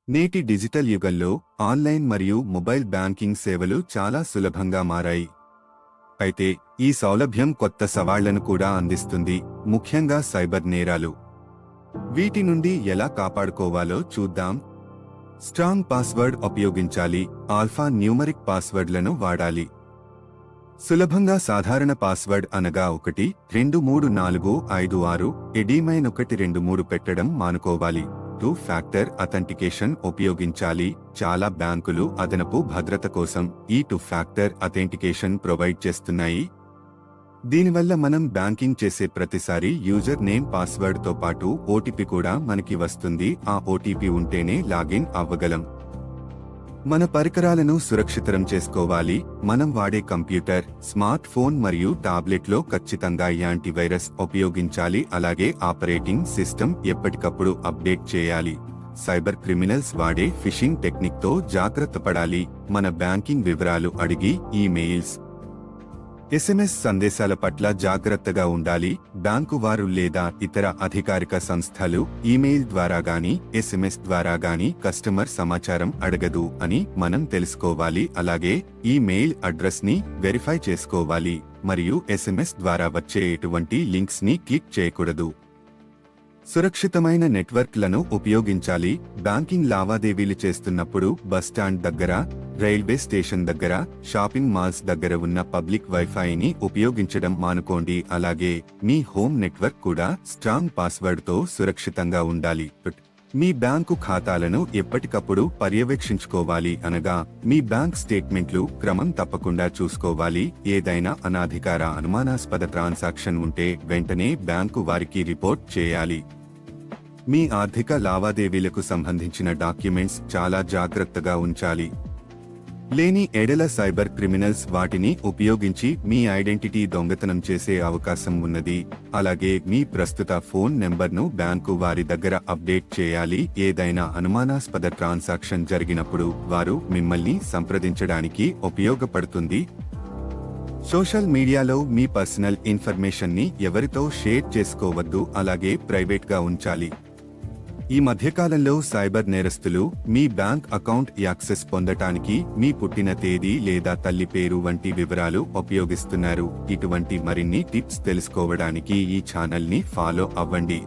నేటి డిజిటల్ యుగంలో ఆన్లైన్ మరియు మొబైల్ బ్యాంకింగ్ సేవలు చాలా సులభంగా మారాయి. అయితే ఈ సౌలభ్యం కొత్త సవాళ్లను కూడా అందిస్తుంది, ముఖ్యంగా సైబర్ నేరాలు. వీటి నుండి ఎలా కాపాడుకోవాలో చూద్దాం. స్ట్రాంగ్ పాస్వర్డ్ ఉపయోగించాలి. ఆల్ఫా న్యూమరిక్ పాస్వర్డ్లను వాడాలి. సులభంగా సాధారణ పాస్వర్డ్ అనగా 1 2 3 4 5 6 ఎడీమైన్ 1 2 3 పెట్టడం మానుకోవాలి. 2 ఫ్యాక్టర్ అథెంటికేషన్ ఉపయోగించాలి. చాలా బ్యాంకులు అదనపు భద్రత కోసం ఈ 2 ఫ్యాక్టర్ అథెంటికేషన్ ప్రొవైడ్ చేస్తున్నాయి. దీనివల్ల మనం బ్యాంకింగ్ చేసే ప్రతిసారి యూజర్ నేమ్ పాస్వర్డ్ తో పాటు ఓటీపీ కూడా మనకి వస్తుంది. ఆ ఓటీపీ ఉంటేనే లాగిన్ అవ్వగలం. మన పరికరాలను సురక్షితం చేసుకోవాలి. మనం వాడే కంప్యూటర్, స్మార్ట్ ఫోన్ మరియు టాబ్లెట్లో ఖచ్చితంగా యాంటీవైరస్ ఉపయోగించాలి. అలాగే ఆపరేటింగ్ సిస్టమ్ ఎప్పటికప్పుడు అప్డేట్ చేయాలి. సైబర్ క్రిమినల్స్ వాడే ఫిషింగ్ టెక్నిక్ తో జాగ్రత్త పడాలి. మన బ్యాంకింగ్ వివరాలు అడిగి ఈమెయిల్స్, SMS సందేశాల పట్ల జాగ్రత్తగా ఉండాలి. బ్యాంకు వారు లేదా ఇతర అధికారిక సంస్థలు ఈమెయిల్ ద్వారా గాని SMS ద్వారా గాని కస్టమర్ సమాచారం అడగదు అని మనం తెలుసుకోవాలి. అలాగే ఈమెయిల్ అడ్రస్ ని వెరిఫై చేసుకోవాలి మరియు SMS ద్వారా వచ్చే ఎటువంటి లింక్స్ ని క్లిక్ చేయకూడదు. సురక్షితమైన నెట్వర్క్లను ఉపయోగించాలి. బ్యాంకింగ్ లావాదేవీలు చేస్తున్నప్పుడు బస్టాండ్ దగ్గర, రైల్వే స్టేషన్ దగ్గర, షాపింగ్ మాల్స్ దగ్గర ఉన్న పబ్లిక్ వైఫైని ఉపయోగించడం మానుకోండి. అలాగే మీ హోమ్ నెట్వర్క్ కూడా స్ట్రాంగ్ పాస్వర్డ్ తో సురక్షితంగా ఉండాలి. మీ బ్యాంకు ఖాతాలను ఎప్పటికప్పుడు పర్యవేక్షించుకోవాలి. అనగా మీ బ్యాంక్ స్టేట్మెంట్లు క్రమం తప్పకుండా చూసుకోవాలి. ఏదైనా అనాధికార అనుమానాస్పద ట్రాన్సాక్షన్ ఉంటే వెంటనే బ్యాంకు వారికి రిపోర్ట్ చేయాలి. మీ ఆర్థిక లావాదేవీలకు సంబంధించిన డాక్యుమెంట్స్ చాలా జాగ్రత్తగా ఉంచాలి. లేని ఎడల సైబర్ క్రిమినల్స్ వాటిని ఉపయోగించి మీ ఐడెంటిటీ దొంగతనం చేసే అవకాశం ఉన్నది. అలాగే మీ ప్రస్తుత ఫోన్ నెంబర్ను బ్యాంకు వారి దగ్గర అప్డేట్ చేయాలి. ఏదైనా అనుమానాస్పద ట్రాన్సాక్షన్ జరిగినప్పుడు వారు మిమ్మల్ని సంప్రదించడానికి ఉపయోగపడుతుంది. సోషల్ మీడియాలో మీ పర్సనల్ ఇన్ఫర్మేషన్ ని ఎవరితో షేర్ చేసుకోవద్దు. అలాగే ప్రైవేట్ గా ఉంచాలి. ఈ మధ్యకాలంలో సైబర్ నేరస్తులు మీ బ్యాంక్ అకౌంట్ యాక్సెస్ పొందటానికి మీ పుట్టిన తేదీ లేదా తల్లి పేరు వంటి వివరాలు ఉపయోగిస్తున్నారు. ఇటువంటి మరిన్ని టిప్స్ తెలుసుకోవడానికి ఈ ఛానల్ ని ఫాలో అవ్వండి.